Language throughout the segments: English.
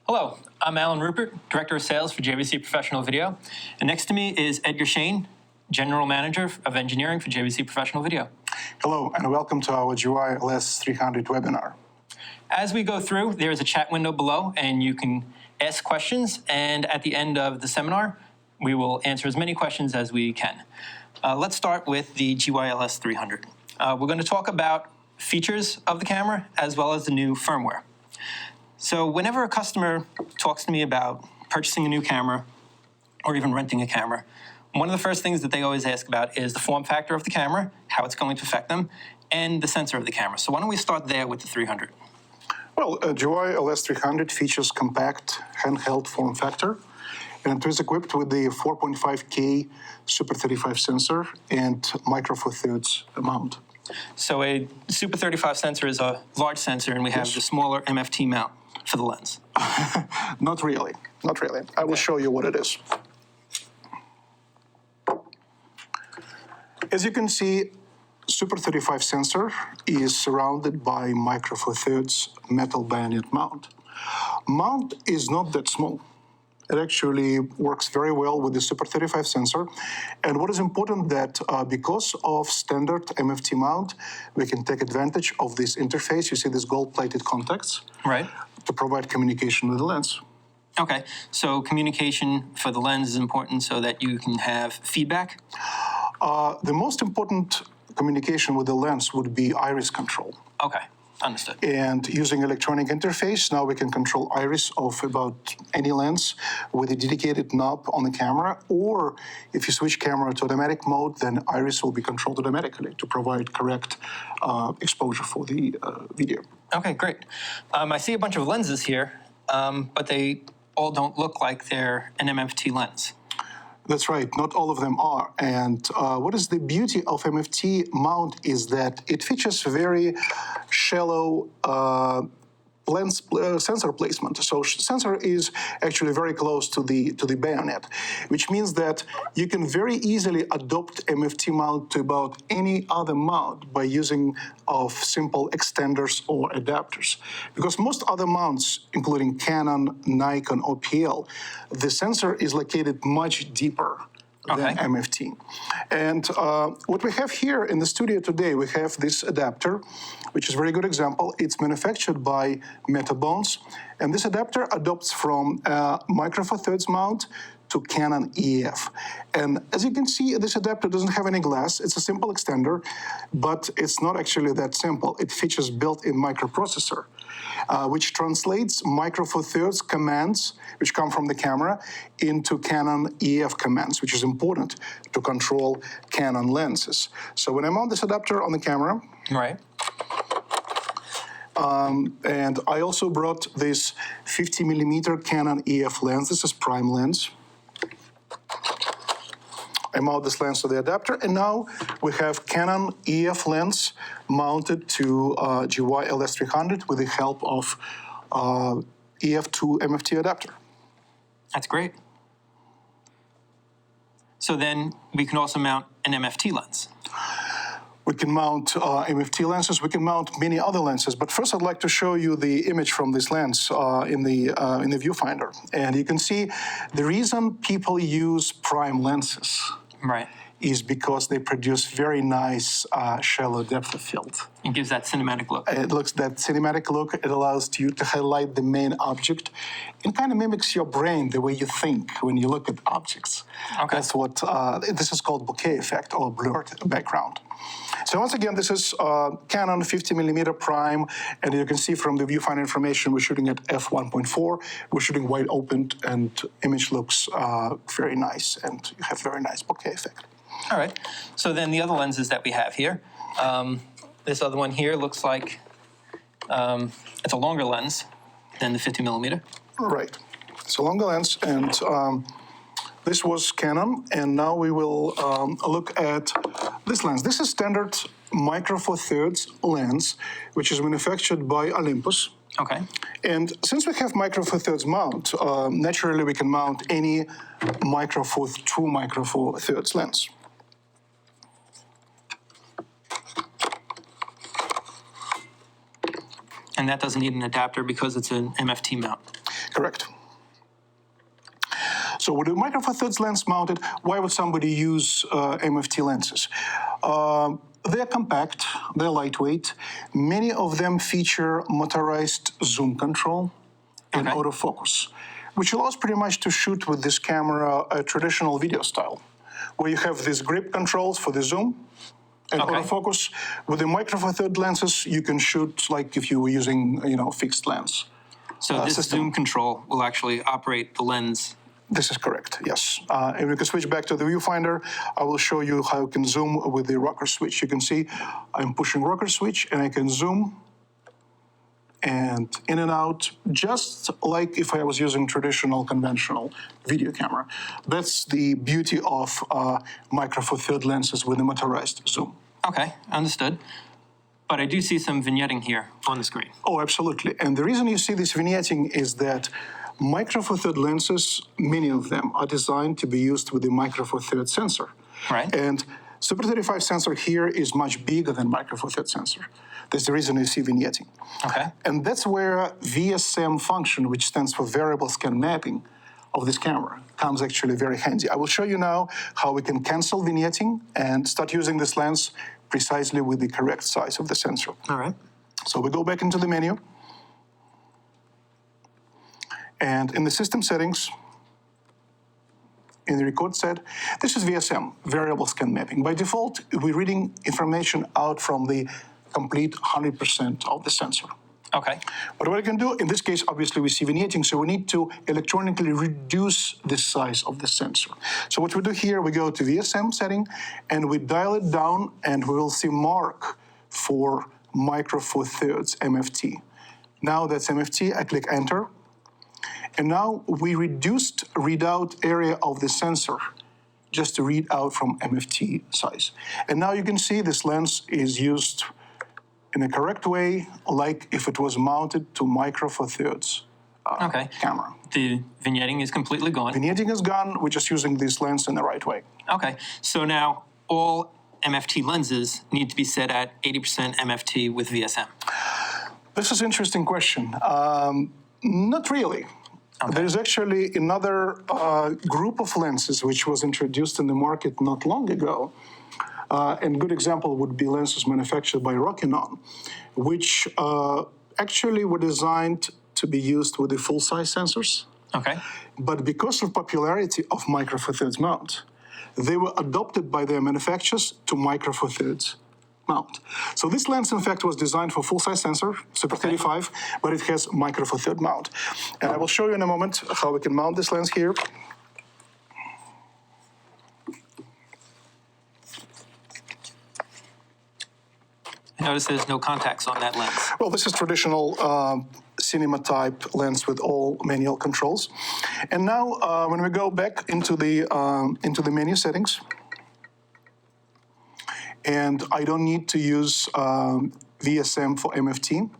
Hello, I'm Alan Ruppert, Director of Sales for JVC Professional Video. And next to me is Edgar Shane, General Manager of Engineering for JVC Professional Video. Hello, and welcome to our GY-LS300 webinar. As we go through, there is a chat window below, and you can ask questions. And at the end of the seminar, we will answer as many questions as we can. Let's start with the GY-LS300. We're going to talk about features of the camera as well as the new firmware. So whenever a customer talks to me about purchasing a new camera or even renting a camera, one of the first things that they always ask about is the form factor of the camera, how it's going to affect them, and the sensor of the camera. So why don't we start there with the 300? Well, GY-LS300 features compact handheld form factor, and it is equipped with the 4.5K Super 35 sensor and Micro Four Thirds mount. So a Super 35 sensor is a large sensor, and we have the smaller MFT mount for the lens. Not really, not really. I will show you what it is. As you can see, Super 35 sensor is surrounded by Micro Four Thirds metal bayonet mount. Mount is not that small. It actually works very well with the Super 35 sensor. And what is important that because of standard MFT mount, we can take advantage of this interface. You see these gold-plated contacts. Right. To provide communication with the lens. Okay, so communication for the lens is important so that you can have feedback? The most important communication with the lens would be iris control. Okay, understood. And using electronic interface, now we can control iris of about any lens with a dedicated knob on the camera, or if you switch camera to automatic mode, then iris will be controlled automatically to provide correct exposure for the video. Okay, great. I see a bunch of lenses here, but they all don't look like they're an MFT lens. That's right, not all of them are. And what is the beauty of MFT mount is that it features very shallow lens sensor placement. So sensor is actually very close to the bayonet, which means that you can very easily adopt MFT mount to about any other mount by using of simple extenders or adapters. Because most other mounts, including Canon, Nikon, or PL, the sensor is located much deeper than MFT. And what we have here in the studio today, we have this adapter, which is a very good example. It's manufactured by Metabones, and this adapter adopts from Micro Four Thirds mount to Canon EF. And as you can see, this adapter doesn't have any glass. It's a simple extender, but it's not actually that simple. It features built-in microprocessor, which translates Micro Four Thirds commands, which come from the camera, into Canon EF commands, which is important to control Canon lenses. So when I mount this adapter on the camera, right. And I also brought this 50mm Canon EF lens. This is prime lens. I mount this lens to the adapter, and now we have Canon EF lens mounted to GY-LS300 with the help of EF2 MFT adapter. That's great. So then we can also mount an MFT lens. We can mount MFT lenses. We can mount many other lenses. But first, I'd like to show you the image from this lens in the viewfinder. And you can see the reason people use prime lenses is because they produce very nice shallow depth of field. It gives that cinematic look. It looks that cinematic look. It allows you to highlight the main object. It kind of mimics your brain, the way you think when you look at objects. Okay. That's what this is called bokeh effect or blurred background. So once again, this is Canon 50mm prime, and you can see from the viewfinder information, we're shooting at f1.4. We're shooting wide open, and image looks very nice, and you have very nice bokeh effect. All right. So then the other lenses that we have here, this other one here looks like it's a longer lens than the 50mm. Right. It's a longer lens, and this was Canon, and now we will look at this lens. This is standard Micro Four Thirds lens, which is manufactured by Olympus. Okay. And since we have Micro Four Thirds mount, naturally we can mount any true Micro Four Thirds lens. And that doesn't need an adapter because it's an MFT mount. Correct. So with the Micro Four Thirds lens mounted, why would somebody use MFT lenses? They're compact, they're lightweight. Many of them feature motorized zoom control and autofocus, which allows pretty much to shoot with this camera a traditional video style, where you have these grip controls for the zoom and autofocus. With the Micro Four Thirds lenses, you can shoot like if you were using, fixed lens. So this zoom control will actually operate the lens. This is correct, yes. If we can switch back to the viewfinder, I will show you how you can zoom with the rocker switch. You can see I'm pushing rocker switch and I can zoom and in and out, just like if I was using traditional conventional video camera. That's the beauty of Micro Four Thirds lenses with the motorized zoom. Okay, understood. But I do see some vignetting here on the screen. Oh, absolutely. And the reason you see this vignetting is that Micro Four Thirds lenses, many of them, are designed to be used with the Micro Four Thirds sensor. Right. And Super 35 sensor here is much bigger than Micro Four Thirds sensor. That's the reason you see vignetting. Okay. And that's where VSM function, which stands for variable scan mapping of this camera, comes actually very handy. I will show you now how we can cancel vignetting and start using this lens precisely with the correct size of the sensor. All right. So we go back into the menu. And in the system settings, in the record set, this is VSM, variable scan mapping. By default, we're reading information out from the complete 100% of the sensor. Okay. But what I can do, in this case, obviously we see vignetting, so we need to electronically reduce the size of the sensor. So what we do here, we go to VSM setting, and we dial it down, and we will see mark for Micro Four Thirds MFT. Now that's MFT, I click enter. And now we reduced readout area of the sensor just to read out from MFT size. And now you can see this lens is used in a correct way, like if it was mounted to Micro Four Thirds camera. The vignetting is completely gone. Vignetting is gone, we're just using this lens in the right way. Okay, so now all MFT lenses need to be set at 80% MFT with VSM. This is an interesting question. Not really. Okay. There's actually another group of lenses which was introduced in the market not long ago. And a good example would be lenses manufactured by Rokinon, which actually were designed to be used with the full-size sensors. Okay. But because of popularity of Micro Four Thirds mount, they were adopted by their manufacturers to Micro Four Thirds mount. So this lens, in fact, was designed for full-size sensor, Super 35, but it has Micro Four Thirds mount. And I will show you in a moment how we can mount this lens here. I notice there's no contacts on that lens. Well, this is traditional cinema type lens with all manual controls. And now when we go back into the menu settings, and I don't need to use VSM for MFT,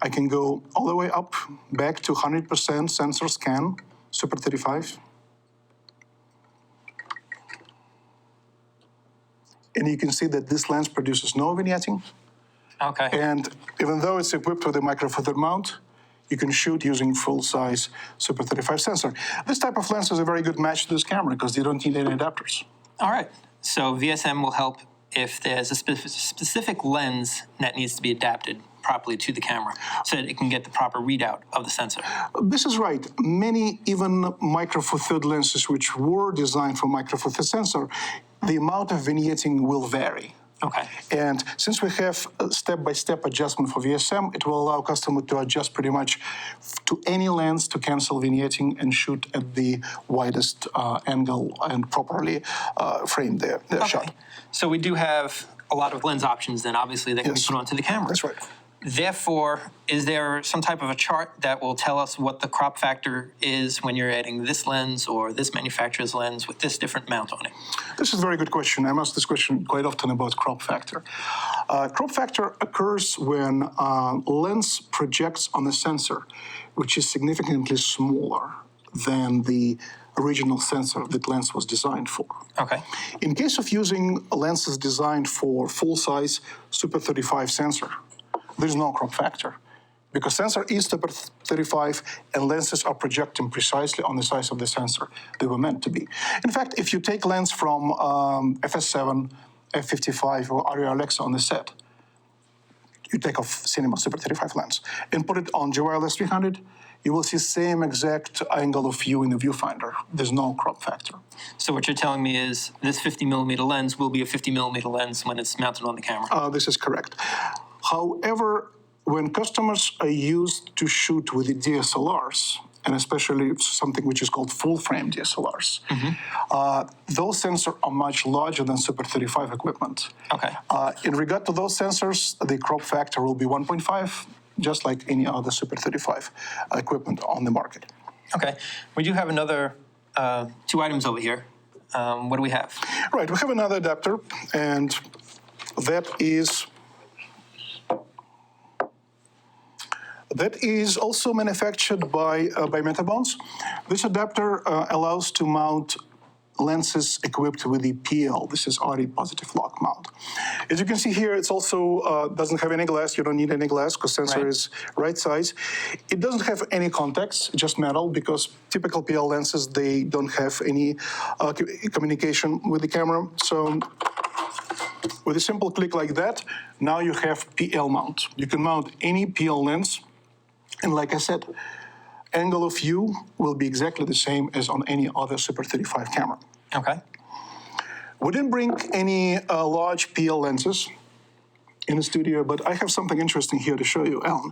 I can go all the way up, back to 100% sensor scan, Super 35. And you can see that this lens produces no vignetting. Okay. And even though it's equipped with a Micro Four Thirds mount, you can shoot using full-size Super 35 sensor. This type of lens is a very good match to this camera because you don't need any adapters. All right. So VSM will help if there's a specific lens that needs to be adapted properly to the camera so that it can get the proper readout of the sensor. This is right. Many even Micro Four Thirds lenses which were designed for Micro Four Thirds sensor, the amount of vignetting will vary. Okay. And since we have a step-by-step adjustment for VSM, it will allow customer to adjust pretty much to any lens to cancel vignetting and shoot at the widest angle and properly frame their shot. So we do have a lot of lens options then, obviously, that can be put onto the camera. That's right. Therefore, is there some type of a chart that will tell us what the crop factor is when you're adding this lens or this manufacturer's lens with this different mount on it? This is a very good question. I'm asked this question quite often about crop factor. Crop factor occurs when lens projects on a sensor, which is significantly smaller than the original sensor that lens was designed for. Okay. In case of using lenses designed for full-size Super 35 sensor, there's no crop factor because sensor is Super 35 and lenses are projecting precisely on the size of the sensor they were meant to be. In fact, if you take lens from FS7, F55, or Arri Alexa on the set, you take off Cinema Super 35 lens and put it on GY-LS300, you will see same exact angle of view in the viewfinder. There's no crop factor. So what you're telling me is this 50 millimeter lens will be a 50 millimeter lens when it's mounted on the camera. This is correct. However, when customers are used to shoot with the DSLRs, and especially something which is called full-frame DSLRs, those sensors are much larger than Super 35 equipment. Okay. In regard to those sensors, the crop factor will be 1.5, just like any other Super 35 equipment on the market. Okay. We do have another two items over here. What do we have? Right, we have another adapter, and that is also manufactured by Metabones. This adapter allows to mount lenses equipped with the PL. This is Arri positive lock mount. As you can see here, it's also doesn't have any glass. You don't need any glass because sensor is right size. It doesn't have any contacts, just metal, because typical PL lenses, they don't have any communication with the camera. So with a simple click like that, now you have PL mount. You can mount any PL lens. And like I said, angle of view will be exactly the same as on any other Super 35 camera. Okay. We didn't bring any large PL lenses in the studio, but I have something interesting here to show you, Alan.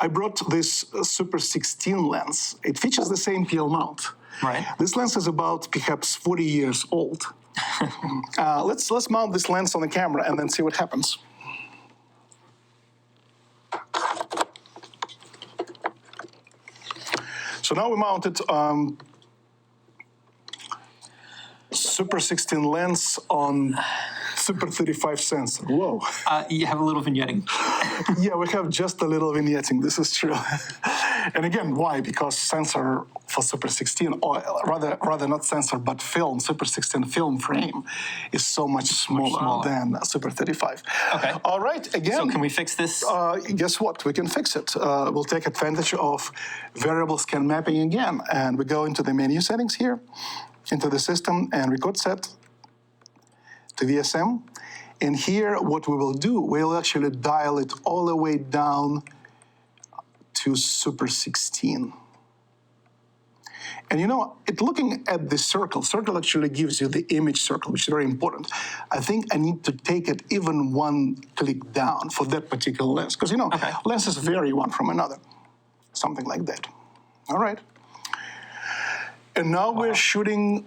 I brought this Super 16 lens. It features the same PL mount. Right. This lens is about perhaps 40 years old. Let's mount this lens on the camera and then see what happens. So now we mounted Super 16 lens on Super 35 sensor. Whoa. You have a little vignetting. Yeah, we have just a little vignetting. This is true. And again, why? Because sensor for Super 16, or rather not sensor, but film, Super 16 film frame is so much smaller than Super 35. Okay. All right, again. So can we fix this? Guess what? We can fix it. We'll take advantage of variable scan mapping again, and we go into the menu settings here, into the system and record set to VSM. And here, what we will do, we'll actually dial it all the way down to Super 16. And you know, looking at the circle actually gives you the image circle, which is very important. I think I need to take it even one click down for that particular lens. Because, you know, lenses vary one from another. Something like that. All right. And now we're shooting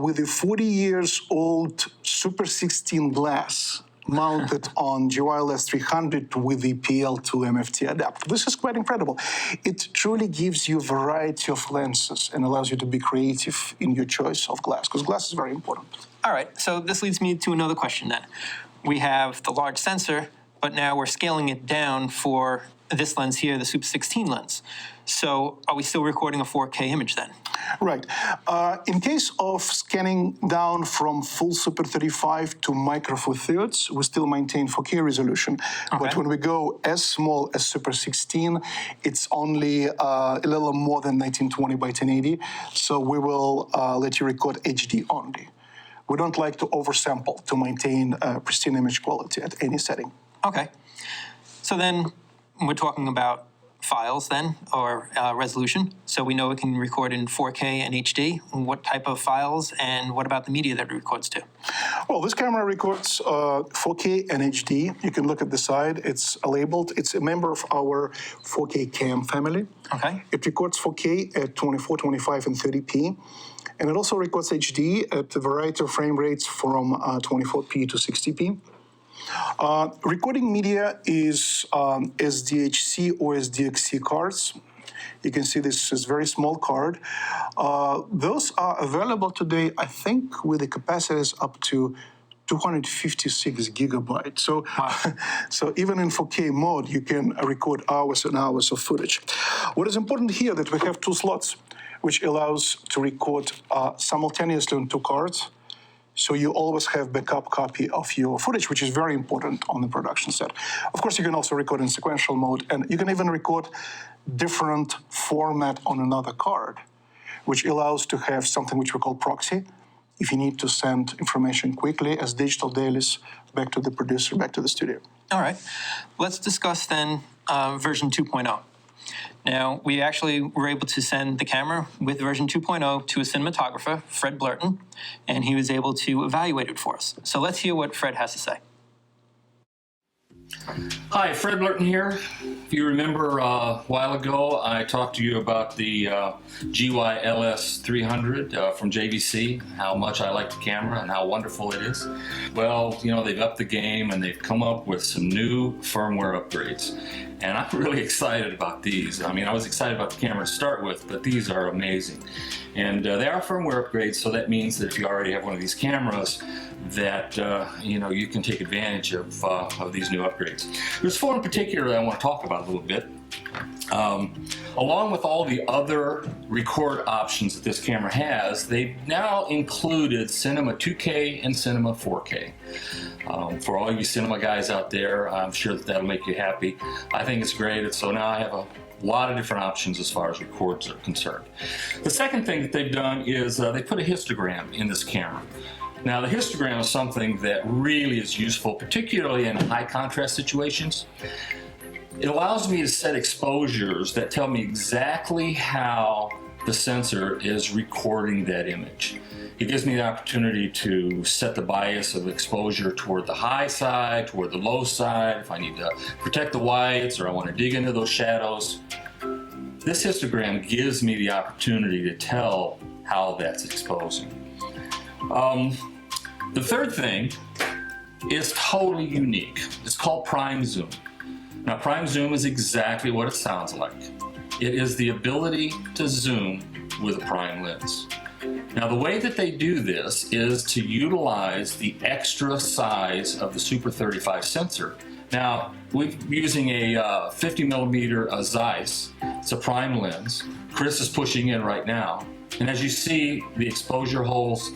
with a 40 years old Super 16 glass mounted on GY-LS300 with the PL2 MFT adapter. This is quite incredible. It truly gives you a variety of lenses and allows you to be creative in your choice of glass, because glass is very important. All right, so this leads me to another question then. We have the large sensor, but now we're scaling it down for this lens here, the Super 16 lens. So are we still recording a 4K image then? Right. In case of scanning down from full Super 35 to micro four thirds, we still maintain 4K resolution. Okay. But when we go as small as Super 16, it's only a little more than 1920 by 1080. So we will let you record HD only. We don't like to oversample to maintain pristine image quality at any setting. Okay. So then we're talking about files then, or resolution. So we know it can record in 4K and HD. What type of files, and what about the media that it records to? Well, this camera records 4K and HD. You can look at the side. It's labeled. It's a member of our 4K cam family. Okay. It records 4K at 24, 25, and 30p. And it also records HD at a variety of frame rates from 24p to 60p. Recording media is SDHC or SDXC cards. You can see this is a very small card. Those are available today, I think, with the capacities up to 256 gigabytes. So, so even in 4K mode, you can record hours and hours of footage. What is important here that we have two slots, which allows to record simultaneously on two cards. So you always have backup copy of your footage, which is very important on the production set. Of course, you can also record in sequential mode, and you can even record different format on another card, which allows to have something which we call proxy, if you need to send information quickly as digital dailies back to the producer, back to the studio. All right. Let's discuss then version 2.0. Now, we actually were able to send the camera with version 2.0 to a cinematographer, Fred Blurton, and he was able to evaluate it for us. So let's hear what Fred has to say. Hi, Fred Blurton here. If you remember a while ago, I talked to you about the GY-LS300 from JVC, how much I like the camera and how wonderful it is. Well, you know, they've upped the game and they've come up with some new firmware upgrades. And I'm really excited about these. I mean, I was excited about the camera to start with, but these are amazing. And they are firmware upgrades, so that means that if you already have one of these cameras, that you know, you can take advantage of these new upgrades. There's four in particular that I want to talk about a little bit. Along with all the other record options that this camera has, they've now included Cinema 2K and Cinema 4K. For all you cinema guys out there, I'm sure that that'll make you happy. I think it's great. So now I have a lot of different options as far as records are concerned. The second thing that they've done is they put a histogram in this camera. Now, the histogram is something that really is useful, particularly in high contrast situations. It allows me to set exposures that tell me exactly how the sensor is recording that image. It gives me the opportunity to set the bias of exposure toward the high side, toward the low side, if I need to protect the whites or I want to dig into those shadows. This histogram gives me the opportunity to tell how that's exposing. The third thing is totally unique. It's called prime zoom. Now, prime zoom is exactly what it sounds like. It is the ability to zoom with a prime lens. Now, the way that they do this is to utilize the extra size of the Super 35 sensor. Now, we're using a 50 millimeter Zeiss. It's a prime lens. Chris is pushing in right now. And as you see, the exposure holds,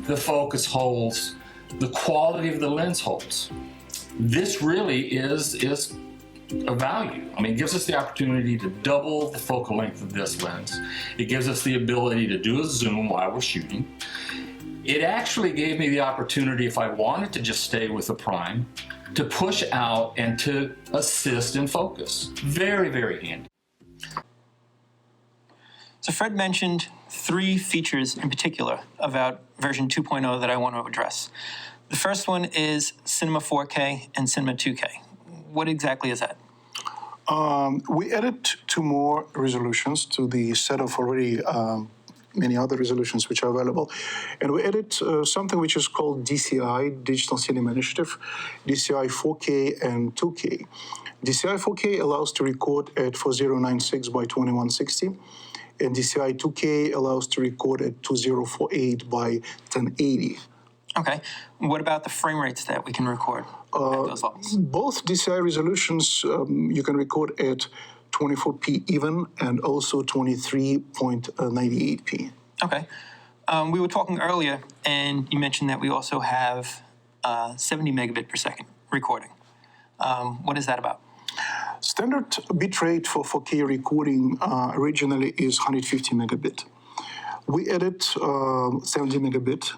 the focus holds, the quality of the lens holds. This really is a value. I mean, it gives us the opportunity to double the focal length of this lens. It gives us the ability to do a zoom while we're shooting. It actually gave me the opportunity, if I wanted to just stay with the prime, to push out and to assist in focus. Very, very handy. So Fred mentioned three features in particular about version 2.0 that I want to address. The first one is Cinema 4K and Cinema 2K. What exactly is that? We added two more resolutions to the set of already many other resolutions which are available. And we added something which is called DCI, Digital Cinema Initiative, DCI 4K and 2K. DCI 4K allows to record at 4096 by 2160, and DCI 2K allows to record at 2048 by 1080. Okay. What about the frame rates that we can record at those levels? Both DCI resolutions you can record at 24p even and also 23.98p. Okay. We were talking earlier, and you mentioned that we also have 70 megabit per second recording. What is that about? Standard bitrate for 4K recording originally is 150 megabit. We added 70 megabit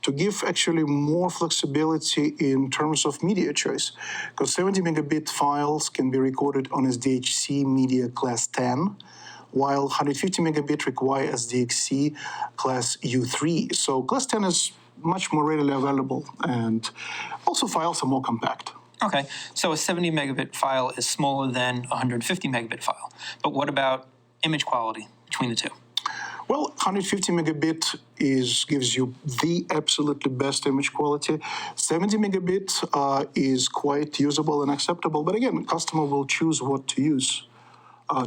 to give actually more flexibility in terms of media choice, because 70 megabit files can be recorded on SDHC media class 10, while 150 megabit require SDHC class U3. So class 10 is much more readily available, and also files are more compact. Okay, so a 70 megabit file is smaller than a 150 megabit file. But what about image quality between the two? Well, 150 megabit gives you the absolutely best image quality. 70 megabit is quite usable and acceptable, but again, customer will choose what to use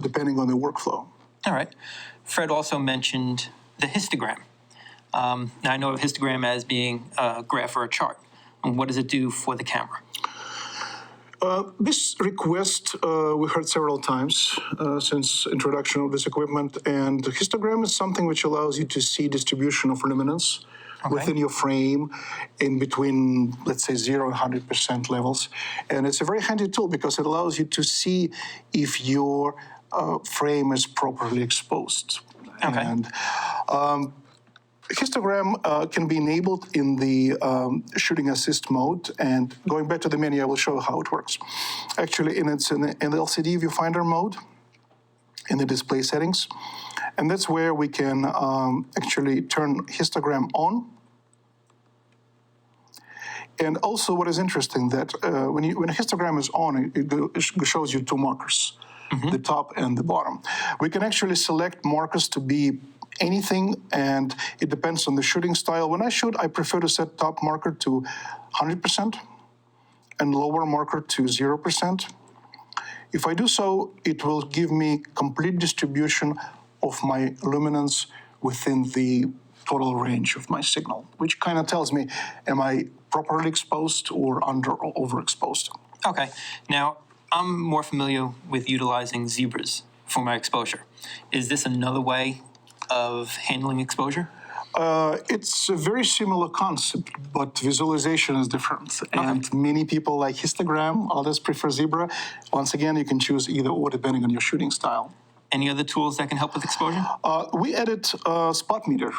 depending on the workflow. All right. Fred also mentioned the histogram. Now, I know of histogram as being a graph or a chart. And what does it do for the camera? This request we heard several times since introduction of this equipment, and the histogram is something which allows you to see distribution of luminance within your frame, in between, let's say, 0 and 100% levels. And it's a very handy tool because it allows you to see if your frame is properly exposed. Okay. And Histogram can be enabled in the shooting assist mode. And going back to the menu, I will show you how it works. Actually, it's in the LCD viewfinder mode in the display settings. And that's where we can actually turn histogram on. And also what is interesting that when a histogram is on, it shows you two markers, the top and the bottom. We can actually select markers to be anything, and it depends on the shooting style. When I shoot, I prefer to set top marker to 100% and lower marker to 0%. If I do so, it will give me complete distribution of my luminance within the total range of my signal, which kind of tells me, am I properly exposed or under or overexposed? Okay. Now, I'm more familiar with utilizing zebras for my exposure. Is this another way of handling exposure? It's a very similar concept, but visualization is different. And many people like histogram, others prefer zebra. Once again, you can choose either or depending on your shooting style. Any other tools that can help with exposure? We added spot meter.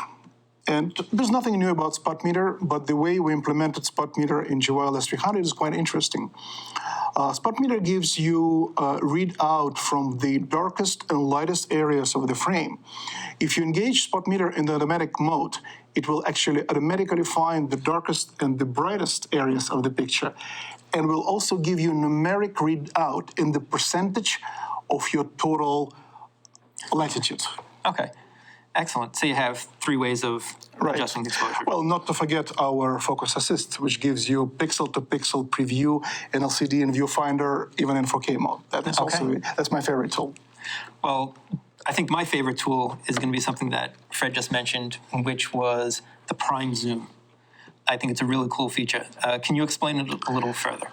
And there's nothing new about spot meter, but the way we implemented spot meter in GY-LS300 is quite interesting. Spot meter gives you a readout from the darkest and lightest areas of the frame. If you engage spot meter in the automatic mode, it will actually automatically find the darkest and the brightest areas of the picture, and will also give you numeric readout in the percentage of your total latitude. Okay. Excellent. So you have three ways of adjusting exposure. Well, not to forget our focus assist, which gives you pixel-to-pixel preview in LCD and viewfinder, even in 4K mode. That is that's my favorite tool. Well, I think my favorite tool is going to be something that Fred just mentioned, which was the prime zoom. I think it's a really cool feature. Can you explain it a little further?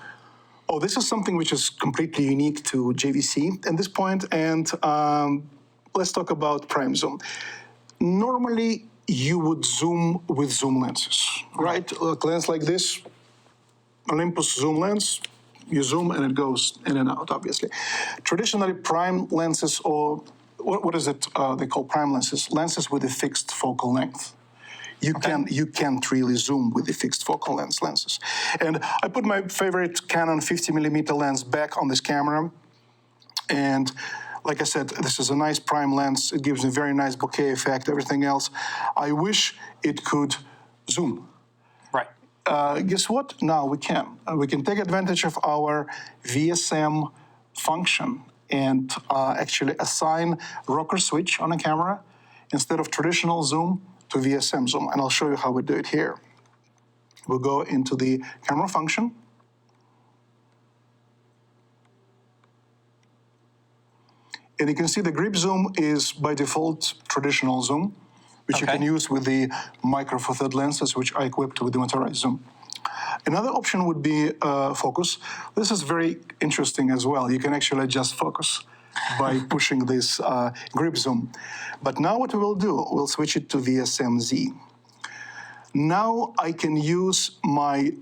Oh, this is something which is completely unique to JVC at this point, and let's talk about prime zoom. Normally, you would zoom with zoom lenses, right? A lens like this, Olympus zoom lens, you zoom and it goes in and out, obviously. Traditionally, prime lenses, or what is it they call prime lenses? Lenses with a fixed focal length. You can't really zoom with the fixed focal length lenses. And I put my favorite Canon 50mm lens back on this camera, and like I said, this is a nice prime lens. It gives a very nice bokeh effect, everything else. I wish it could zoom. Right. Guess what? Now we can. We can take advantage of our VSM function and actually assign rocker switch on a camera instead of traditional zoom to VSM zoom. And I'll show you how we do it here. We'll go into the camera function. And you can see the grip zoom is by default traditional zoom, which you can use with the micro four third lenses, which I equipped with the motorized zoom. Another option would be focus. This is very interesting as well. You can actually adjust focus by pushing this grip zoom. But now what we will do, we'll switch it to VSM-Z. Now I can use my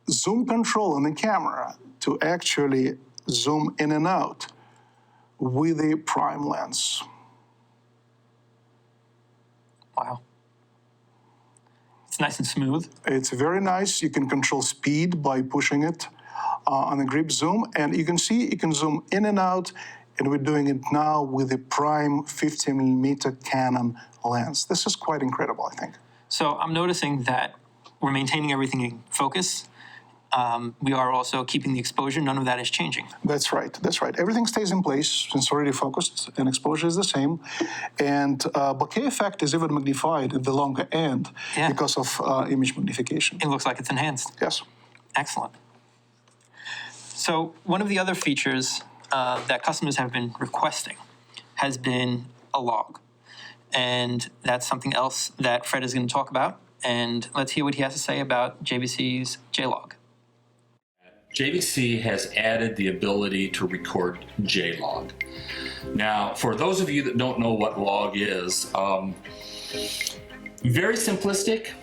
zoom control on the camera to actually zoom in and out with the prime lens. Wow. It's nice and smooth. It's very nice. You can control speed by pushing it on the grip zoom. And you can see you can zoom in and out, and we're doing it now with the prime 50mm Canon lens. This is quite incredible, I think. So I'm noticing that we're maintaining everything in focus. We are also keeping the exposure. None of that is changing. That's right. That's right. Everything stays in place since already focused, and exposure is the same. And bokeh effect is even magnified at the longer end because of image magnification. It looks like it's enhanced. Yes. Excellent. So one of the other features that customers have been requesting has been a log. And that's something else that Fred is going to talk about. And let's hear what he has to say about JVC's JLog. JVC has added the ability to record JLog. Now, for those of you that don't know what log is, very simplistic.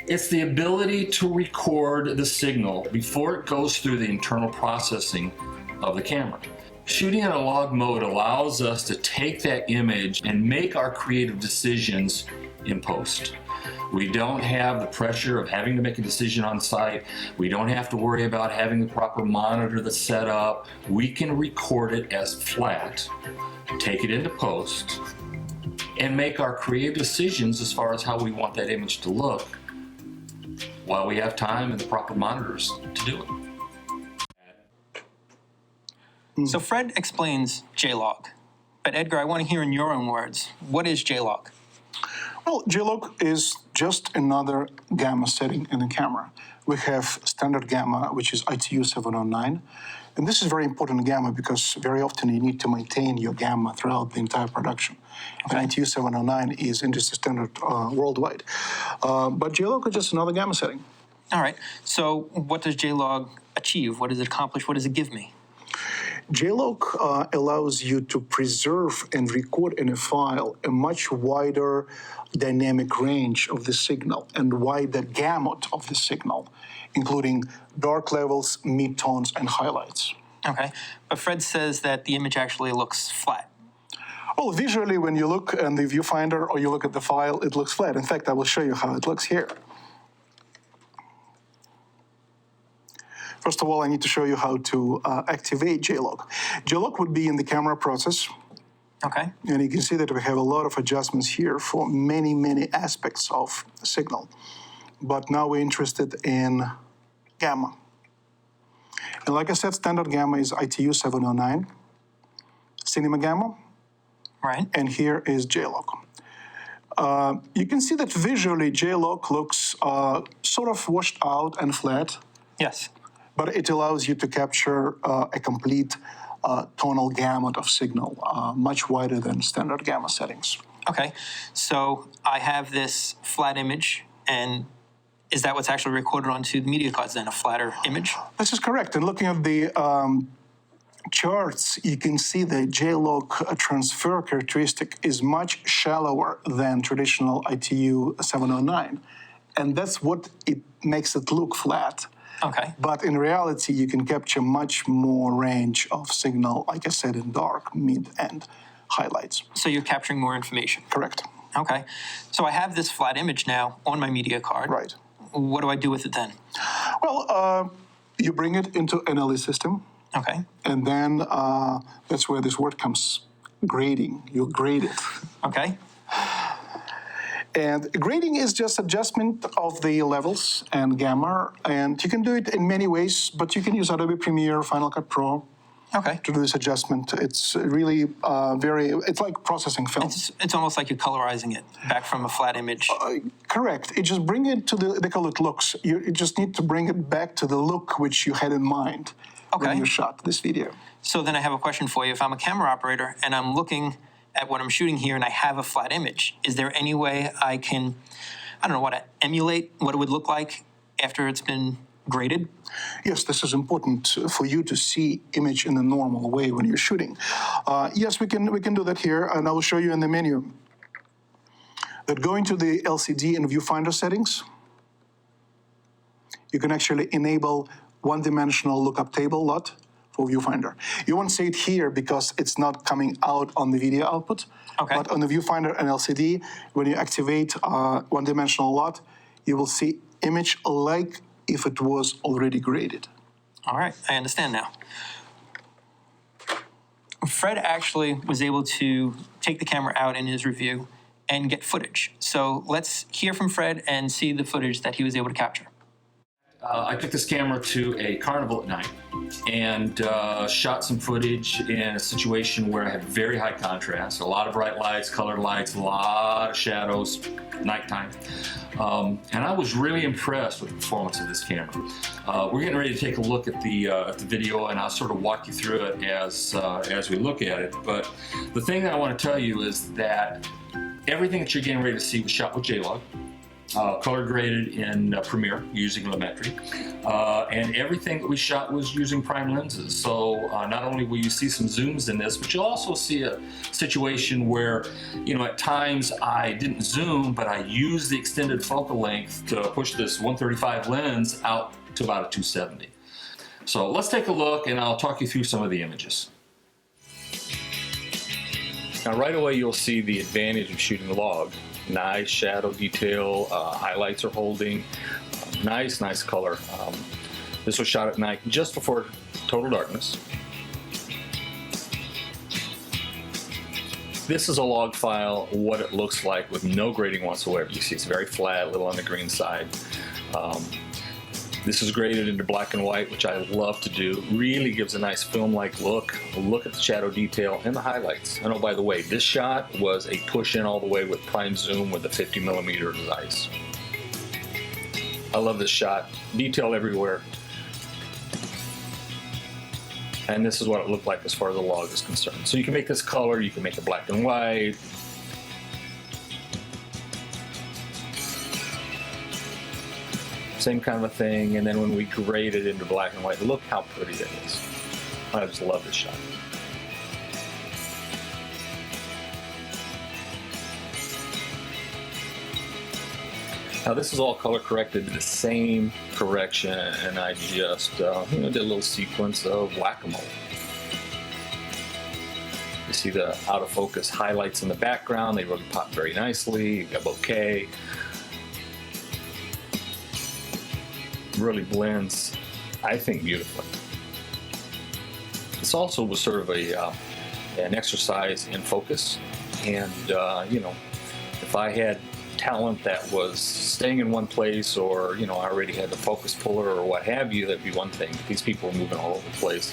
It's the ability to record the signal before it goes through the internal processing of the camera. Shooting in a log mode allows us to take that image and make our creative decisions in post. We don't have the pressure of having to make a decision on site. We don't have to worry about having the proper monitor that's set up. We can record it as flat, take it into post, and make our creative decisions as far as how we want that image to look while we have time and the proper monitors to do it. So Fred explains JLog, but Edgar, I want to hear in your own words, what is JLog? Well, JLog is just another gamma setting in the camera. We have standard gamma, which is ITU 709. And this is very important gamma because very often you need to maintain your gamma throughout the entire production. And ITU 709 is industry standard worldwide. But JLog is just another gamma setting. All right, so what does JLog achieve? What does it accomplish? What does it give me? JLog allows you to preserve and record in a file a much wider dynamic range of the signal and wider gamut of the signal, including dark levels, midtones, and highlights. Okay, but Fred says that the image actually looks flat. Well, visually, when you look in the viewfinder or you look at the file, it looks flat. In fact, I will show you how it looks here. First of all, I need to show you how to activate JLog. JLog would be in the camera process. Okay. And you can see that we have a lot of adjustments here for many, many aspects of the signal. But now we're interested in gamma. And like I said, standard gamma is ITU 709, cinema gamma, Right. and here is JLog. You can see that visually JLog looks sort of washed out and flat, Yes. but it allows you to capture a complete tonal gamut of signal, much wider than standard gamma settings. Okay, so I have this flat image, and is that what's actually recorded onto the media cards then, a flatter image? This is correct. And looking at the charts, you can see the JLog transfer characteristic is much shallower than traditional ITU 709. And that's what it makes it look flat. Okay. But in reality, you can capture much more range of signal, like I said, in dark, mid, and highlights. So you're capturing more information. Correct. Okay. So I have this flat image now on my media card. Right. What do I do with it then? Well, you bring it into an LE system, Okay. and then that's where this word comes, grading. You grade it. Okay. And grading is just adjustment of the levels and gamma, and you can do it in many ways, but you can use Adobe Premiere, Final Cut Pro Okay. to do this adjustment. It's really it's like processing film. It's almost like you're colorizing it back from a flat image. Correct. You just bring it to the color it looks. You just need to bring it back to the look which you had in mind when Okay. you shot this video. So then I have a question for you. If I'm a camera operator and I'm looking at what I'm shooting here and I have a flat image, is there any way I can, I don't know, to emulate what it would look like after it's been graded? Yes, this is important for you to see image in a normal way when you're shooting. Yes, we can do that here, and I will show you in the menu. That going to the LCD and viewfinder settings, you can actually enable one-dimensional lookup table LUT for viewfinder. You won't see it here because it's not coming out on the video output. Okay. But on the viewfinder and LCD, when you activate one-dimensional LUT, you will see image like if it was already graded. All right, I understand now. Fred actually was able to take the camera out in his review and get footage. So let's hear from Fred and see the footage that he was able to capture. I took this camera to a carnival at night and shot some footage in a situation where I had very high contrast, a lot of bright lights, colored lights, a lot of shadows, nighttime. And I was really impressed with the performance of this camera. We're getting ready to take a look at the video, and I'll sort of walk you through it as we look at it. But the thing that I want to tell you is that everything that you're getting ready to see was shot with JLog. color graded in Premiere using Lumetri, and everything that we shot was using prime lenses. So not only will you see some zooms in this, but you'll also see a situation where, at times I didn't zoom, but I used the extended focal length to push this 135 lens out to about a 270. So let's take a look, and I'll talk you through some of the images. Now right away you'll see the advantage of shooting log. Nice shadow detail, highlights are holding, nice color. This was shot at night just before total darkness. This is a log file, what it looks like with no grading whatsoever. You see it's very flat, a little on the green side. This is graded into black and white, which I love to do. Really gives a nice film-like look. Look at the shadow detail and the highlights. And oh, by the way, this shot was a push-in all the way with prime zoom with a 50mm device. I love this shot. Detail everywhere. And this is what it looked like as far as the log is concerned. So you can make this color, you can make it black and white. Same kind of a thing, and then when we grade it into black and white, look how pretty it is. I just love this shot. Now this is all color corrected to the same correction, and I just did a little sequence of whack-a-mole. You see the out of focus highlights in the background, they really pop very nicely. You got bokeh. Really blends, I think, beautifully. This also was sort of an exercise in focus, and if I had talent that was staying in one place, or I already had the focus puller or what have you, that'd be one thing. But these people were moving all over the place,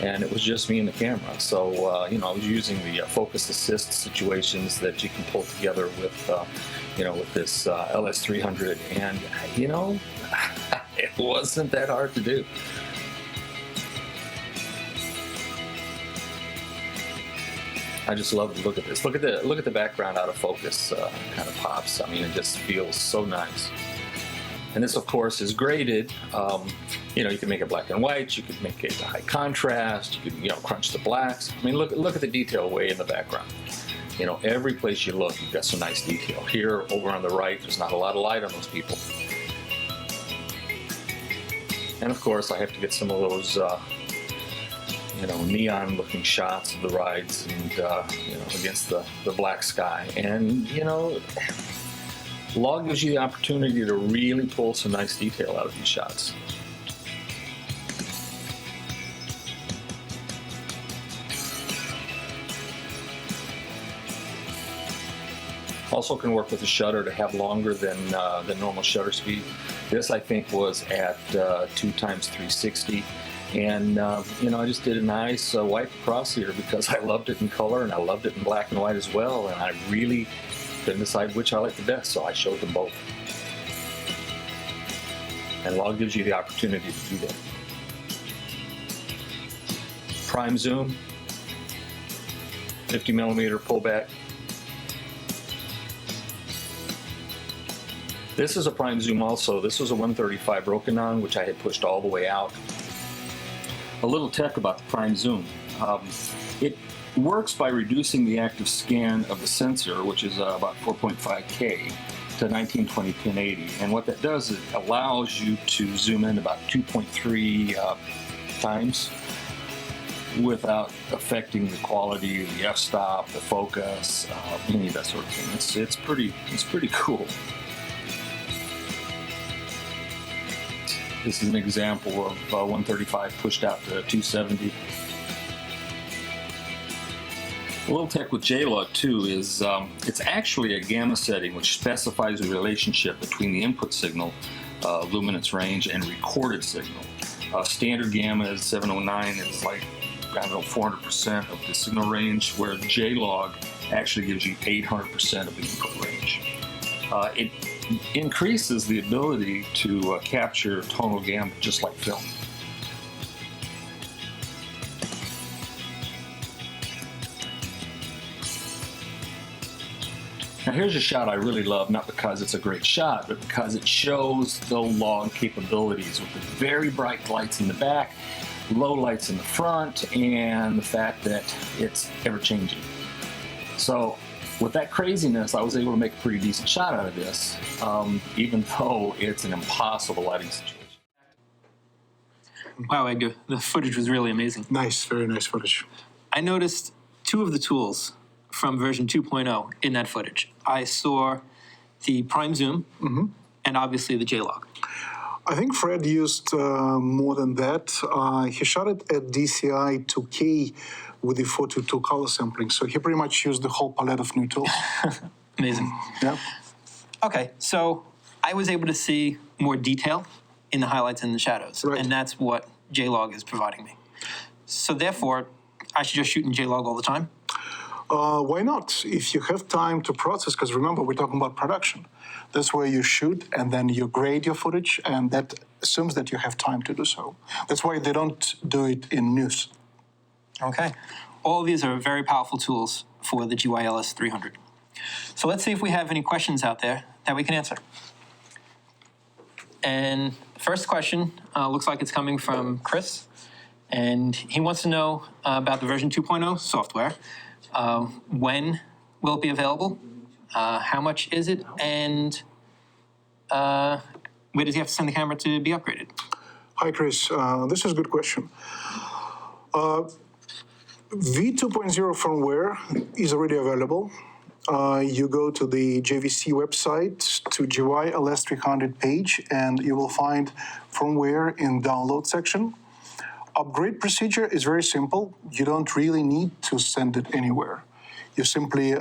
and it was just me and the camera. So I was using the focus assist situations that you can pull together with with this LS300, and it wasn't that hard to do. I just love to look at this. Look at the background out of focus, kind of pops. I mean, it just feels so nice. And this, of course, is graded. You can make it black and white. You could make it high contrast. You could crunch the blacks. I mean, look at the detail way in the background. Every place you look, you've got some nice detail. Here, over on the right, there's not a lot of light on those people. And of course, I have to get some of those, neon-looking shots of the rides, and against the black sky. And log gives you the opportunity to really pull some nice detail out of these shots. Also can work with the shutter to have longer than normal shutter speed. This, I think, was at 2x360, and I just did a nice wipe across here because I loved it in color and I loved it in black and white as well, and I really couldn't decide which I liked the best, so I showed them both. And log gives you the opportunity to do that. Prime zoom, 50mm pullback. This is a prime zoom also. This was a 135 broken on, which I had pushed all the way out. A little tech about the prime zoom. It works by reducing the active scan of the sensor, which is about 4.5K, to 1920 1080. And what that does is it allows you to zoom in about 2.3 times without affecting the quality, the f-stop, the focus, any of that sort of thing. It's pretty cool. This is an example of 135 pushed out to 270. A little tech with J-Log too is it's actually a gamma setting which specifies the relationship between the input signal, luminance range, and recorded signal. Standard gamma is 709, is like, 400% of the signal range, where J-Log actually gives you 800% of the input range. It increases the ability to capture tonal gamma just like film. Now here's a shot I really love, not because it's a great shot, but because it shows the log capabilities with the very bright lights in the back, low lights in the front, and the fact that it's ever-changing. So with that craziness, I was able to make a pretty decent shot out of this, even though it's an impossible lighting situation. Wow, Edgar, the footage was really amazing. Nice, very nice footage. I noticed two of the tools from version 2.0 in that footage. I saw the prime zoom and obviously the J-log. I think Fred used more than that. He shot it at DCI 2K with the 422 color sampling, so he pretty much used the whole palette of new tools. Amazing. Yeah. Okay, so I was able to see more detail in the highlights and the shadows, Right. and that's what J-log is providing me. So therefore, I should just shoot in J-log all the time? Why not? If you have time to process, because remember, we're talking about production. That's where you shoot and then you grade your footage, and that assumes that you have time to do so. That's why they don't do it in news. Okay. All of these are very powerful tools for the GY-LS300. So let's see if we have any questions out there that we can answer. And first question looks like it's coming from Chris, and he wants to know about the version 2.0 software. When will it be available? How much is it? And where does he have to send the camera to be upgraded? Hi, Chris. This is a good question. V2.0 firmware is already available. You go to the JVC website, to GY-LS300 page, and you will find firmware in download section. Upgrade procedure is very simple. You don't really need to send it anywhere. You simply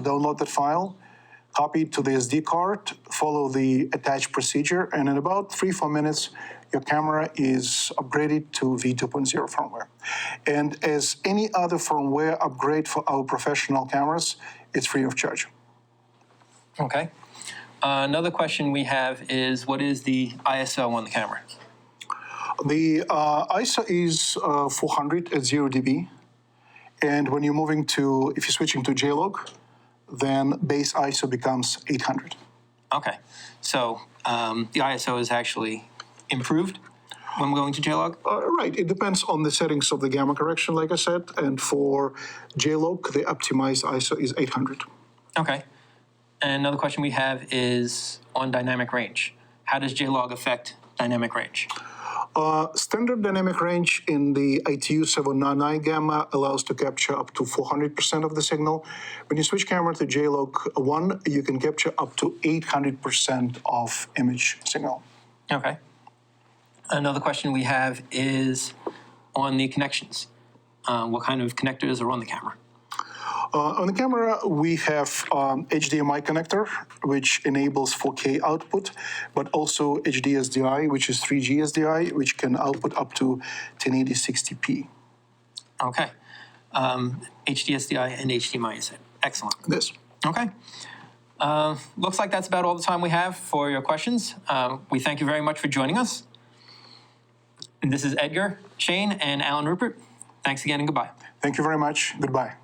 download that file, copy it to the SD card, follow the attached procedure, and in about 3-4 minutes, your camera is upgraded to V2.0 firmware. And as any other firmware upgrade for our professional cameras, it's free of charge. Okay. Another question we have is, what is the ISO on the camera? The ISO is 400 at 0 dB. And when you're moving to, if you're switching to J-log, then base ISO becomes 800. Okay. So the ISO is actually improved when we're going to J-log? Right. It depends on the settings of the gamma correction, like I said. And for J-log, the optimized ISO is 800. Okay. And another question we have is on dynamic range. How does J-log affect dynamic range? Standard dynamic range in the ITU 799 gamma allows to capture up to 400% of the signal. When you switch camera to J-log 1, you can capture up to 800% of image signal. Okay. Another question we have is on the connections. What kind of connectors are on the camera? On the camera, we have HDMI connector, which enables 4K output, but also HD SDI, which is 3G SDI, which can output up to 1080 60p. Okay. HD SDI and HDMI, you said. Excellent. Yes. Okay. Looks like that's about all the time we have for your questions. We thank you very much for joining us. And this is Edgar Shane and Alan Ruppert. Thanks again and goodbye. Thank you very much. Goodbye.